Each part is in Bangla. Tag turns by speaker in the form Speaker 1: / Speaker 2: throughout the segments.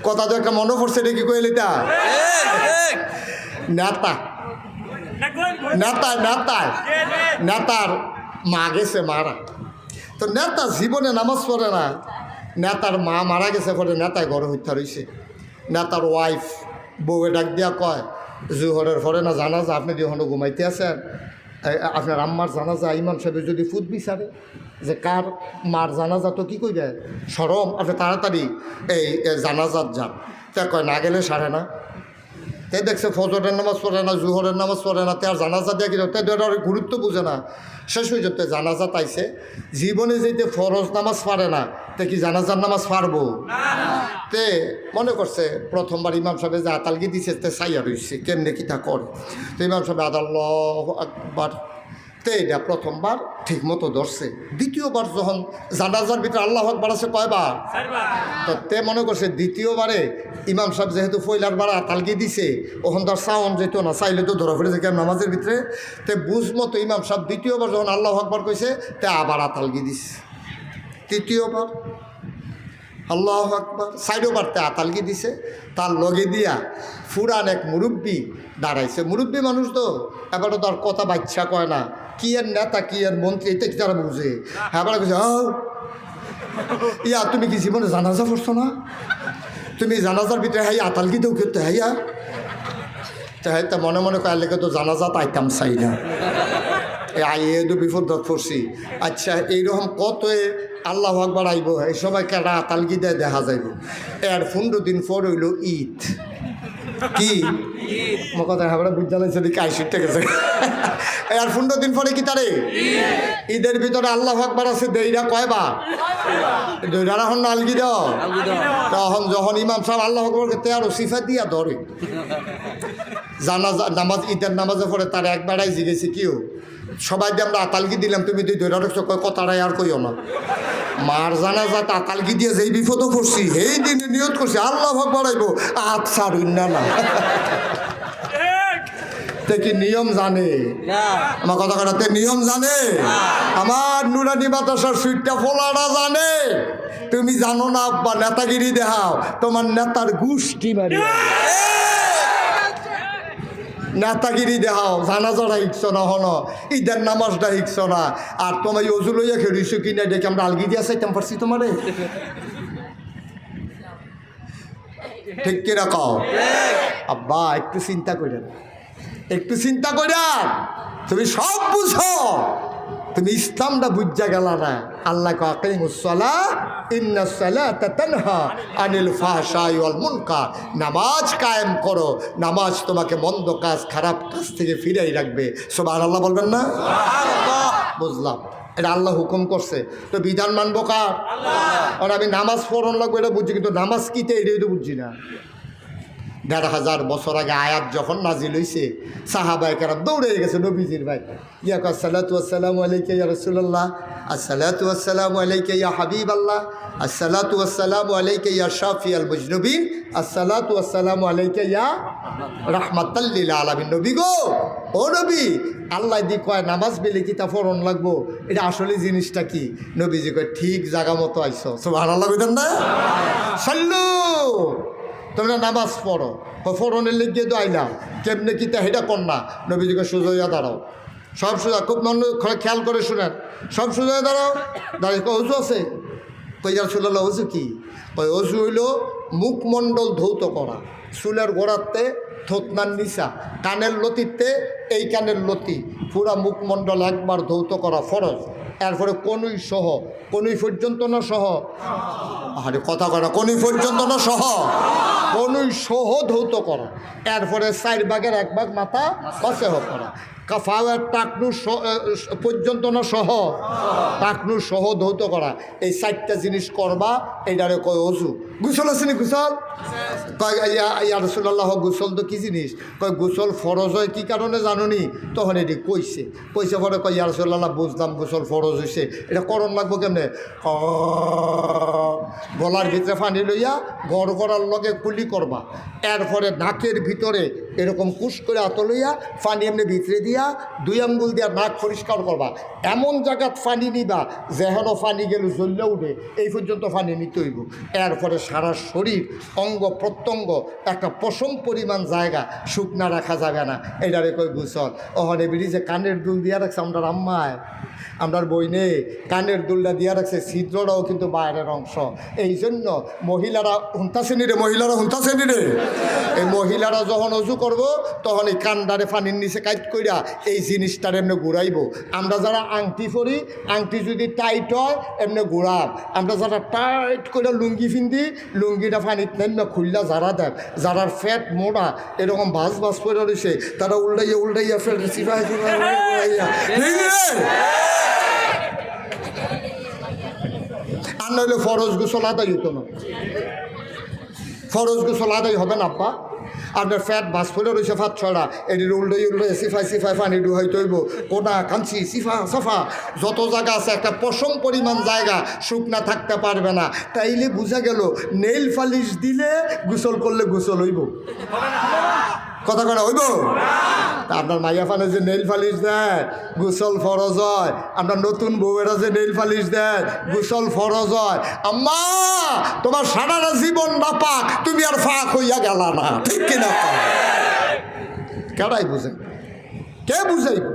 Speaker 1: কথা তো একটা মনে পড়ছে এটা কি কইল এটা নেতা নেতা নেতায় নেতার মা গেছে মারা তো নেতা জীবনে নামাজ পড়ে না নেতার মা মারা গেছে পরে নেতায় ঘরে হত্যা রয়েছে নেতার ওয়াইফ বউয়ে ডাক দিয়া কয় জোহরের পরে না জানাজা আপনি যখন ঘুমাইতে আছেন আপনার আম্মার জানাজা ইমাম সাহেব যদি ফুট বিচারে যে কার মার জানাজা তো কী করবে সরম আপনি তাড়াতাড়ি এই জানাজাত যান তা কয় না গেলে সারে না তে দেখছে ফজরের নামাজ পড়ে না জোহরের নামাজ পড়ে না তার জানাজা দিয়ে কিন্তু তাই গুরুত্ব বুঝে না শেষ হয়ে যেতে জানাজা তাইছে জীবনে যেতে ফরজ নামাজ পারে না তে কি জানাজার নামাজ পারবো তে মনে করছে প্রথমবার ইমাম সাহেব যে আতালগি দিছে তে সাইয়া রয়েছে কেমনে কি তা করে তো ইমাম সাহেব আদাল্লাহ আকবার তে এটা প্রথমবার ঠিক মতো ধরছে দ্বিতীয়বার যখন জানাজার ভিতরে আল্লাহ আকবার আছে কয়বার তো তে মনে করছে দ্বিতীয়বারে ইমাম সাহেব যেহেতু ফইলার বার আতালগি দিছে ওখান তার সাউন্ড যেত না চাইলে তো ধরা ফেলে যে নামাজের ভিতরে তে বুঝ মতো ইমাম সাহেব দ্বিতীয়বার যখন আল্লাহ আকবার কইছে তে আবার আতালগি দিছে তৃতীয়বার আল্লাহ আকবার সাইডোবার তে আতালগি দিছে তার লগে দিয়া ফুরান এক মুরব্বী দাঁড়াইছে মুরব্বী মানুষ তো এবারও তার কথা বাচ্চা কয় না কি এর নেতা কি এর মন্ত্রী এটা কি তারা বুঝে হ্যাঁ এবার কইছে ইয়া তুমি কি জীবনে জানাজা পড়ছো না তুমি জানাজার ভিতরে হাই আতালগি দেও করতে হাইয়া তা মনে মনে কয় লেগে তো জানাজা তাইতাম চাই না আইয়ে তো বিপদত পড়ছি আচ্ছা এইরকম কত আল্লাহ আকবার আইব এই সবাই কেডা আতালগি দেয় দেখা যাইব এর 15 দিন পর হইল ঈদ কি আমার কথা হাবড়া বুঝ জানাইছে দেখি আইসিটটা গেছে আর 15 দিন পরে কি তারে ঈদের ভিতরে আল্লাহ আকবার আছে দেইরা কয়বার দুইটা এখন আলগি দাও তখন যখন ইমাম সাহেব আল্লাহ আকবরকে তেয়ারো সিফা দিয়া ধরে জানাজা নামাজ ঈদের নামাজে পড়ে তার একবারাই জিগেছে কিও সবাই দিয়ে আমরা আতালগি দিলাম তুমি দুই ধরে রাখছো কথাটাই আর কইও না মার জানাজা আতালগি দিয়ে যেই বিপদও করছি সেই দিনে নিয়ত করছি আল্লাহ আকবার আইব আচ্ছা না না কি নিয়ম জানে আমার কথা কথাতে নিয়ম জানে আমার নুরানি বাতাসার সুইটটা ফোলাটা জানে তুমি জানো না আব্বা নেতাগিরি দেখাও তোমার নেতার গোষ্ঠী মারি নেতাগিরি দেখাও জানাজাটা শিখছ না হন ঈদের নামাজটা শিখছ না আর তোমার অজু লইয়া খেলিছো কিনা দেখে আমরা আলগি দিয়া চাইতাম পারছি তোমারে ঠিক কিনা কও আব্বা একটু চিন্তা করেন একটু চিন্তা করেন তুমি সব বুঝো তুমি ইসলামটা বুঝা গেল না আল্লাহ আনিল ফাহশাই ওয়াল মুনকার নামাজ কায়েম করো নামাজ তোমাকে মন্দ কাজ খারাপ কাজ থেকে ফিরাই রাখবে সুবহানাল্লাহ বলবেন না বুঝলাম এটা আল্লাহ হুকুম করছে তো বিধান মানবো কার আর আমি নামাজ পড়ন লাগবো এটা বুঝছি কিন্তু নামাজ কিতে এটাই তো বুঝছি না ১,৫০০ বছর আগে আয়াত যখন নাজিল হইছে সাহাবায়ে কেরাম দৌড়ে গেছে নবীজির ভাই ইয়া আসসালাতু ওয়াসসালামু আলাইকা ইয়া রাসূলুল্লাহ আসসালাতু ওয়াসসালামু আলাইকা ইয়া হাবিবাল্লাহ আসসালাতু ওয়াসসালামু আলাইকা ইয়া শাফিয়াল মুজনুবিন আসসালাতু ওয়াসসালামু আলাইকা ইয়া রাহমাতাল লিল আলামিন নবী গো ও নবী আল্লাহ দি কয় নামাজ বেলে কিতা ফরন লাগবো এটা আসলে জিনিসটা কি নবীজি কয় ঠিক জায়গা মতো আইছো সুবহানাল্লাহ কইতেন না সাল্লু তোমরা নামাজ পড়ো ফোরনের লিখে তো আইলাম কেমনে কিতা হেটা কর না নবীজিকে সোজা দাঁড়াও সব সোজা খুব মন খেয়াল করে শুনেন সব সোজা দাঁড়াও দাঁড়িয়ে অজু আছে কইয়ার শুনল অজু কি ওই অজু হইল মুখমণ্ডল ধৌত করা চুলের গোড়াতে থতনার নিচা কানের লতিতে এই কানের লতি পুরা মুখমণ্ডল একবার ধৌত করা ফরজ এরপরে কনুই সহ কনুই পর্যন্ত না সহ আরে কথা করা কনুই পর্যন্ত না সহ কনুই সহ ধৌত করা এরপরে 4 ভাগের 1 ভাগ মাথা কষেহ করা কাফাওয়ার টাকনু পর্যন্ত না সহ টাকনু সহ ধৌত করা এই 4টা জিনিস করবা এইটারে কয় অজু গোসল আছে নি গোসল কয় ইয়া রাসূলুল্লাহ গোসল তো কি জিনিস কয় গোসল ফরজ হয় কি কারণে জানোনি তখন এটি কইছে পরে কয় ইয়া রাসূলুল্লাহ বুঝলাম গোসল ফরজ হয়েছে এটা করণ লাগবো কেমনে গলার ভিতরে পানি লইয়া গড় গড়ার লগে কুলি করবা এরপরে নাকের ভিতরে এরকম কুশ করে আত লইয়া পানি এমনি ভিতরে দিয়া 2 আঙ্গুল দিয়া নাক পরিষ্কার করবা, এমন জায়গাত পানি নিবা যেহেন পানি গেল জ্বললে উঠে, এই পর্যন্ত পানি নিতে হইব। এরপরে সারা শরীর অঙ্গ প্রত্যঙ্গ একটা পশম পরিমাণ জায়গা শুকনা রাখা যাবে না, এটারে কই গোসল। ওখানে বিড়ি যে কানের দুল দিয়া রাখছে আমরার আম্মায়, আমরার বইনে কানের দুলটা দিয়া রাখছে, ছিদ্রটাও কিন্তু বাইরের অংশ। এই জন্য মহিলারা হুন্তাছেনি রে, মহিলারা হুন্তাছেনি রে, এই মহিলারা যখন অজু করব তখন এই কান্ডারে পানির নিচে কাইট কইরা এই জিনিসটার এমনি ঘুরাইব। আমরা যারা আংটি পরি, আংটি যদি টাইট হয় এমনি ঘুরাব। আমরা যারা টাইট করে লুঙ্গি ফিন্দি, লুঙ্গিটা পানিত নেমে খুললা যারা দেখ, যারার ফ্যাট মোটা এরকম ভাস ভাস করে রয়েছে, তারা উল্টাইয়া উল্টাইয়া ফেট চিপাই চিপাই উল্টাইয়া, আর নইলে ফরজ গোসল আদায় হতো না, ফরজ গোসল আদায় হবে না। আব্বা আপনার ফ্যাট বাস ফুলে রয়েছে 5-6টা, এটির উল্টাই উল্টাই সিফাই সিফাই পানি ডুহাইতে হইব, কোনা কাঞ্চি সিফা সফা যত জায়গা আছে একটা পশম পরিমাণ জায়গা শুকনা থাকতে পারবে না। তাইলে বোঝা গেল নেইল পালিশ দিলে গোসল করলে গোসল হইব, কথা কটা হইব। তা আপনার মাইয়া ফানে যে নেইল পালিশ দেয় গোসল ফরজ হয়, আপনার নতুন বউয়েরা যে নেইল পালিশ দেয় গোসল ফরজ হয়। আম্মা তোমার সারাটা জীবন না পাক, তুমি আর ফাঁক হইয়া গেলা না, ঠিক কিনা? কেডাই বুঝেন, কে বুঝাইব?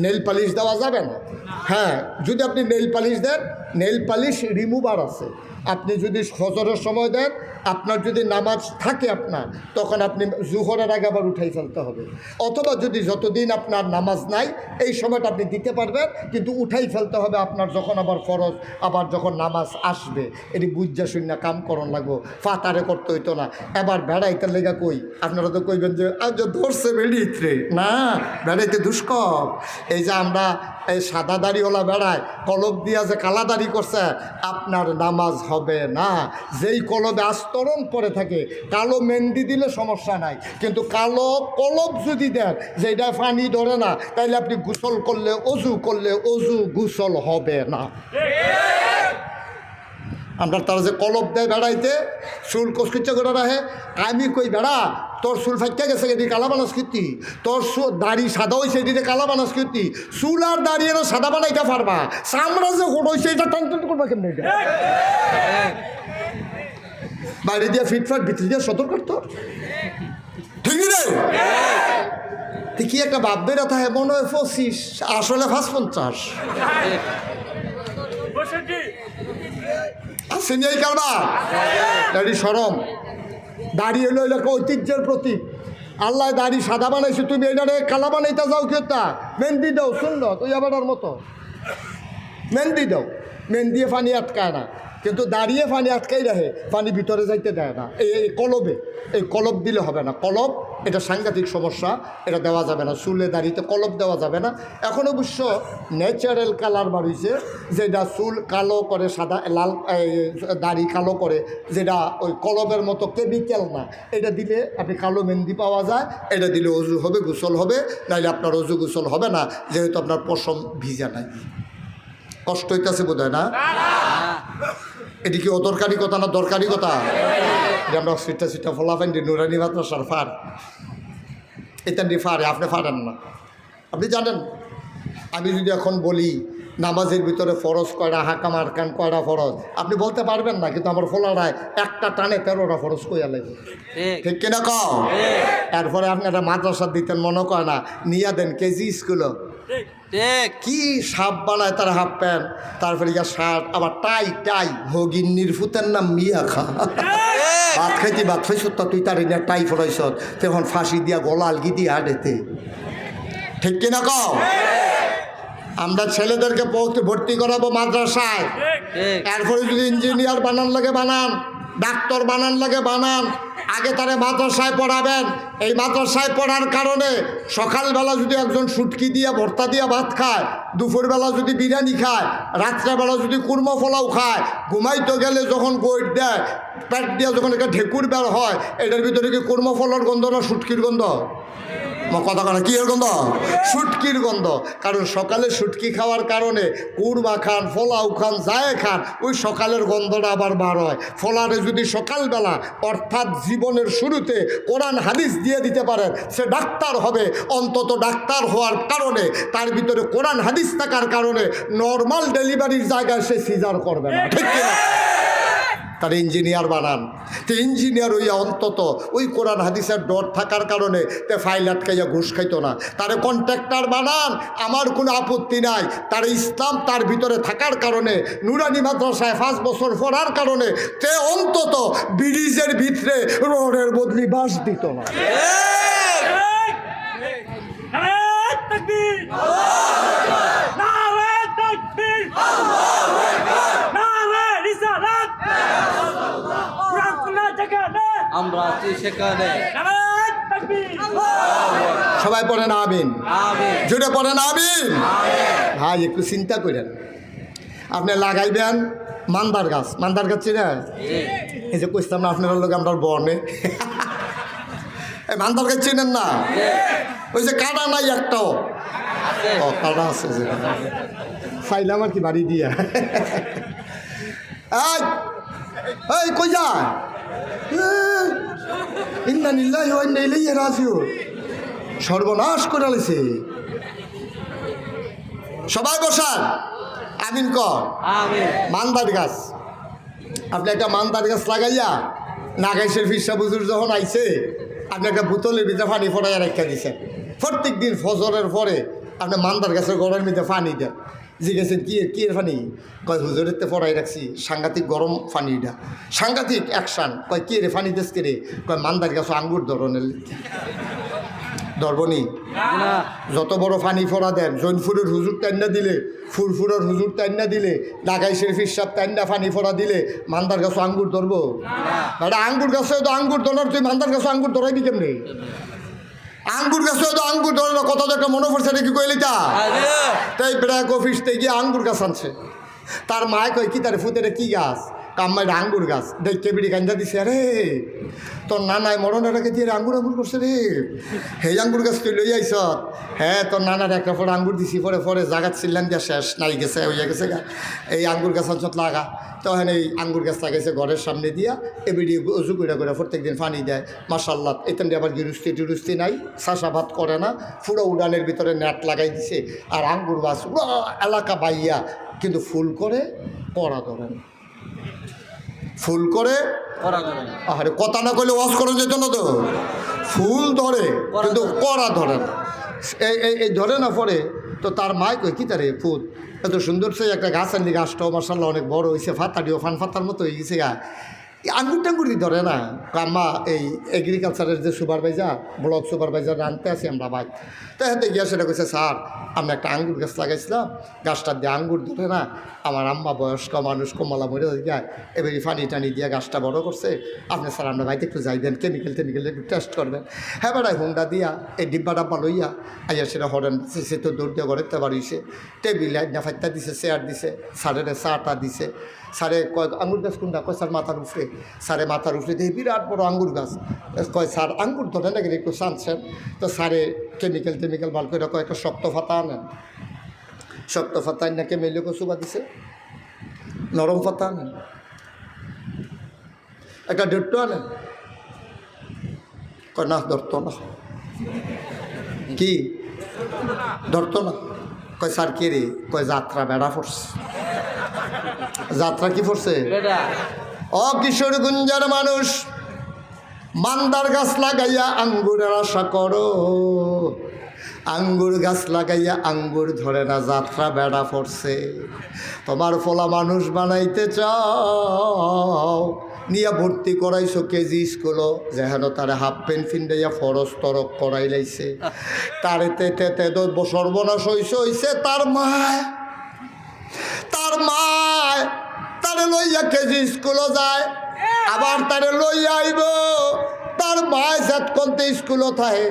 Speaker 1: নেইল পালিশ দেওয়া যাবে না। হ্যাঁ, যদি আপনি নেইল পালিশ দেন, নেইল পালিশ রিমুভার আছে, আপনি যদি ফজরের সময় দেন, আপনার যদি নামাজ থাকে আপনার, তখন আপনি জুহরের আগে আবার উঠাই ফেলতে হবে। অথবা যদি যতদিন আপনার নামাজ নাই এই সময়টা আপনি দিতে পারবেন, কিন্তু উঠাই ফেলতে হবে আপনার যখন আবার ফরজ, আবার যখন নামাজ আসবে। এটি বুঝা শূন্য কাম করন লাগবো, ফাতারে করতে হইতো না। এবার বেড়াইতে লেগা কই, আপনারা তো কইবেন যে আজ ধরছে বেড়িয়ে না, বেড়াইতে দুষ্কর। এই যে আমরা এই সাদা দাড়িওয়ালা বেড়ায়, কলব দিয়া যে কালা দাড়ি করছে, আপনার নামাজ হবে না। যেই কলবে আস্তরণ পরে থাকে, কালো মেহেন্দি দিলে সমস্যা নাই, কিন্তু কালো কলব যদি দেন যেটা পানি ধরে না, তাইলে আপনি গোসল করলে অজু গোসল হবে না। আমরা তারা যে কলব দেয় বেড়াইতে, চুল কচকিচ্ছা করে রাখে, আমি কই বেড়া তোর চুল ফাইকা গেছে এটি কালা বানাস কীর্তি, তোর দাড়ি সাদা হয়েছে এটিতে কালা বানাস কীর্তি, চুল আর দাঁড়িয়ে সাদা বানাইতে পারবা, চামড়া যে গোট হয়েছে এটা টান টান করবা কেমন? এটা বাইরে দিয়ে ফিটফাট, ভিতরে দিয়ে সতর্ক করতো, ঠিক রে? কি একটা ভাববে রাথা হয়, মনে হয় 25, আসলে 55 আসেনি। এই কারবা দাড়ি সরম, দাড়ি হলো একটা ঐতিহ্যের প্রতীক। আল্লাহ দাড়ি সাদা বানাইছে, তুমি এইটারে কালা বানাইতে যাও কেতা? মেহেন্দি দাও, সুন্দর তুই আবার মতো মেহেন্দি দাও, মেহেন্দিয়ে পানি আটকায় না, কিন্তু দাঁড়িয়ে পানি আটকাই রাখে, পানি ভিতরে যাইতে দেয় না। এই কলবে, এই কলব দিলে হবে না। কলব এটা সাংঘাতিক সমস্যা, এটা দেওয়া যাবে না, চুলে দাড়িতে কলব দেওয়া যাবে না। এখন অবশ্য ন্যাচারাল কালার বাড়িছে, যেটা চুল কালো করে, সাদা লাল দাড়ি কালো করে, যেটা ওই কলবের মতো কেমিক্যাল না, এটা দিলে আপনি কালো মেহেন্দি পাওয়া যায়, এটা দিলে অজু হবে, গোসল হবে, নাহলে আপনার অজু গোসল হবে না, যেহেতু আপনার পশম ভিজা নাই। কষ্ট হইতেছে বোধ হয় না? এটি কি অদরকারি কথা না দরকারি কথা? আমরা সিটা ফলাফেন নুরানি মাদ্রাসার ফার, এটানি ফারে, আপনি ফারেন না। আপনি জানেন, আমি যদি এখন বলি নামাজের ভিতরে ফরজ কয়টা, হাকাম আরকান কয়টা ফরজ, আপনি বলতে পারবেন না, কিন্তু আমার ফলারায় একটা টানে 13টা ফরজ কইয়া লাগবে, ঠিক কিনা কও? এরপরে আপনি একটা মাদ্রাসা দিতেন, মনে কয় না, নিয়া দেন কেজি স্কুল, কি সাপ বানায় তার হাফ প্যান্ট, তারপরে শার্ট, আবার টাই টাই হগিন্নির ফুতের নাম মিয়া খা, ভাত খাইতে ভাত খাইছ, তুই তার টাই ফরাইছ, তখন ফাঁসি দিয়া গলা আলগি দিয়ে হাঁটেতে, ঠিক কিনা কও? আমরা ছেলেদেরকে ভর্তি করাবো মাদ্রাসায়, এরপরে যদি ইঞ্জিনিয়ার বানান লাগে বানান, ডাক্তার বানান লাগে বানান, আগে তারা মাদ্রাসায় পড়াবেন। এই মাদ্রাসায় পড়ার কারণে সকালবেলা যদি একজন শুটকি দিয়ে ভর্তা দিয়ে ভাত খায়, দুপুরবেলা যদি বিরিয়ানি খায়, রাত্রেবেলা যদি কুরমা পোলাও খায়, ঘুমাইতে গেলে যখন গোট দেয়, পেট দিয়ে যখন একটা ঢেকুর বের হয়, এটার ভিতরে কি কুরমা পোলাওর গন্ধ না শুটকির গন্ধ? কথা কথা কি এর গন্ধ? শুটকির গন্ধ। কারণ সকালে শুটকি খাওয়ার কারণে কুরমা খান, ফলাও খান, যায় খান, ওই সকালের গন্ধটা আবার বার হয়। ফলারে যদি সকালবেলা অর্থাৎ জীবনের শুরুতে কোরআন হাদিস দিয়ে দিতে পারেন, সে ডাক্তার হবে। অন্তত ডাক্তার হওয়ার কারণে তার ভিতরে কোরআন হাদিস থাকার কারণে নর্মাল ডেলিভারির জায়গায় সে সিজার করবে না, ঠিক কিনা? তার ইঞ্জিনিয়ার বানান। তো ইঞ্জিনিয়ার হইয়া অন্তত ওই কোরআন হাদিসের ডর থাকার কারণে তে ফাইল আটকাইয়া ঘুষ খাইতো না। তারে কন্ট্রাক্টর বানান, আমার কোনো আপত্তি নাই। তার ইসলাম তার ভিতরে থাকার কারণে, নুরানি মাদ্রাসায় 5 বছর পড়ার কারণে তে অন্তত ব্রিজের ভিতরে রোডের বদলি বাস দিত না।
Speaker 2: আমরা আছি সেখানে।
Speaker 1: সবাই পড়েন আমিন, জোরে পড়েন আমিন। ভাই একটু চিন্তা করেন, আপনি লাগাইবেন মান্দার গাছ। মান্দার গাছ চিনেন? এই যে কইতাম না আপনার লোক আমরা বনে এই মান্দার গাছ চিনেন না? ওই যে কাটা নাই একটাও। ও কাটা আছে যে ফাইলাম আর কি বাড়ি দিয়া। এই কই যায়? ইন্না লিল্লাহি ওয়া ইন্না ইলাইহি রাজিউন। সর্বনাশ করে আলেছে। সবাই বসান, আমিন কর। মান্দার গাছ, আপনি একটা মান্দার গাছ লাগাইয়া নাগাইশের ফিরসা বুজুর যখন আইছে, আপনি একটা বোতলের ভিতরে পানি ফোটাইয়া রেখা দিচ্ছেন। প্রত্যেক দিন ফজরের পরে আপনি মান্দার গাছের গড়ের মধ্যে পানি দেন। জিজ্ঞেসেন কি এর পানি? কয় হুজুরের তে ফড়াই রাখছি, সাংঘাতিক গরম পানিটা, সাংঘাতিক অ্যাকশান। কয় কি রে পানি দেশ কে রে? কয় মান্দার গাছ আঙ্গুর ধরনের ধরবনি। যত বড় পানি ফোড়া দেন, জৈনপুরের হুজুর টাইনা দিলে, ফুরফুরের হুজুর টাইনা দিলে, ঢাকাই শরীফের সাহেব টাইনা পানি ফোড়া দিলে মান্দার গাছ আঙ্গুর ধরবো? এটা আঙ্গুর গাছে তো আঙ্গুর ধরার, তুই মান্দার গাছে আঙ্গুর ধরাইবি কেমনি? আঙ্গুর গাছে তো আঙ্গুর ধরে না। কথা তো একটা মনে পড়ছে নাকি কইলি তা? তাই ব্র্যাক অফিস থেকে আঙ্গুর গাছ আনছে। তার মায় কয় কি তার ফুতেরে কি গাছ? কাম্মাই আঙ্গুর গাছ। দেখে বিড়ি কান্দা দিছে, আরে তোর নানায় মরণেরাকে দিয়ে আঙ্গুর আঙ্গুর করছে রে, সেই আঙ্গুর গাছ তুই লই আইস? হ্যাঁ, তোর নানার একটা পরে আঙ্গুর দিছি, পরে পরে জাগাত ছিলেন দিয়া শেষ নাই গেছে, হইয়া গেছে গা। এই আঙ্গুর গাছ অঞ্চল লাগা। তখন এই আঙ্গুর গাছ লাগাইছে ঘরের সামনে দিয়া, এ বিড়ি উজু করে প্রত্যেক দিন পানি দেয়। মাশাল্লাহ, এখান দিয়ে আবার গিরুস্তি টিরুস্তি নাই, চাষাবাদ করে না, পুরো উড়ানের ভিতরে নেট লাগাই দিছে। আর আঙ্গুর গাছ এলাকা বাইয়া, কিন্তু ফুল করে পড়া ধরেন, ফুল করে। আরে কথা না কইলে ওয়াজ করা যেত না তো। ফুল ধরে কিন্তু কড়া ধরে না। এই ধরে না পরে তো তার মায় কই কি তারে ফুল এত সুন্দর সে একটা গাছ আনলি, গাছটাও মার্শাল্লাহ অনেক বড় হয়েছে, ফাতাটিও ফান ফাতার মতো হয়ে গেছে গা। আঙ্গুর টাঙ্গুরি ধরে না। আম্মা এই এগ্রিকালচারের যে সুপারভাইজার, ব্লক সুপারভাইজার আনতে আসি আমরা ভাই, তো হাতে গিয়া সেটা কইছে, স্যার আমি একটা আঙ্গুর গাছ লাগাইছিলাম, গাছটা দিয়ে আঙ্গুর ধরে না, আমার আম্মা বয়স্ক মানুষ, কমলা মরে যায়, এবারে পানি টানি দিয়ে গাছটা বড় করছে। আপনি স্যার আপনার ভাইতে একটু যাইবেন, কেমিক্যাল একটু টেস্ট করবেন। হ্যাঁ বেড়ায় হুন্ডা দিয়া এই ডিব্বা ডাব্বা লইয়া আইয়া সেটা হরেন, সে তো দৌড় দিয়ে ঘরের তেবার হইছে, টেবিল ফাইতা দিছে, চেয়ার দিছে, স্যারের চাটা দিছে। স্যারে কয় আঙ্গুর গাছ কোনটা? কয় স্যার মাথার উপরে। স্যারে মাথার উপরে দেখি বিরাট বড় আঙ্গুর গাছ। কয় স্যার আঙ্গুর ধরে না গেলে একটু চানছেন? তো স্যারে কেমিক্যাল বাল করে কয় একটা শক্ত ফাতা আনেন, শক্ত ফাতা আন না কেমিলে কচুবা দিছে, নরম ফাতা আনেন, একটা ডেটটো আনেন। কয় না ধরতো না। কি ধরতো না? কয় স্যার কে রে? কয় যাত্রা বেড়া পড়ছে। যাত্রা কি পড়ছে? ও কিশোরগঞ্জের মানুষ, মান্দার গাছ লাগাইয়া আঙ্গুরের আশা করো, আঙ্গুর গাছ লাগাইয়া আঙ্গুর ধরে না, যাত্রা বেড়া পড়ছে। তোমার ফলা মানুষ বানাইতে চাও, নিয়ে ভর্তি করাইছো কেজি স্কুল, যেহেন তারে হাফ প্যান্ট ফিন্ডাইয়া ফরস তরক করাই লাইছে। তারে তে সর্বনাশ হইছে তার মায়, তার মায় তারে লইয়া কেজি স্কুলও যায়, আবার তারে লইয়া আইব। তার মায় জাত করতে স্কুলও থাকে,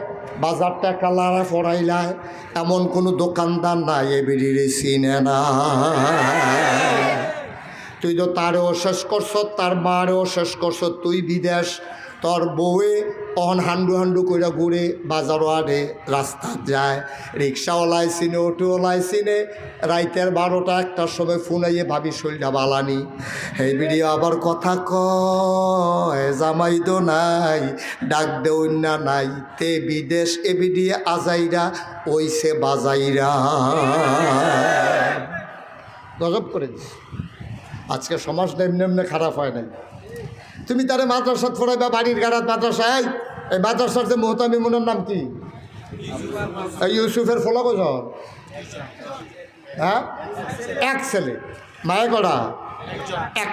Speaker 1: বাজার টাকা লাড়া পড়াইলায়, এমন কোনো দোকানদার নাই এ বেরিয়ে চিনে না। তুই তো তারেও শেষ করছ, তার মারেও শেষ করছ, তুই বিদেশ, তোর বউয়ে অহন হান্ডু হান্ডু কইরা ঘুরে বাজারও আরে রাস্তা যায় রিক্সাওয়ালাই চিনে অটোওয়ালাই চিনে রাইতের 12টা 1টার সময় ফোন আইয়ে ভাবি শরীরটা বালানি এই ভিডিও আবার কথা কয় জামাই দো নাই ডাক দেও না নাই তে বিদেশ এ ভিডিও আজাইরা ওইসে বাজাইরা গজব করে দিস আজকে সমাজটা এমনি এমনি খারাপ হয় নাই তুমি তারে মাদ্রাসাত পড়াইবা বাড়ির গাড়াত মাদ্রাসায় এই মাদ্রাসার যে মোহতামি মনের নাম কি এই ইউসুফের ফলা বছর হ্যাঁ এক ছেলে মায়ে করা এক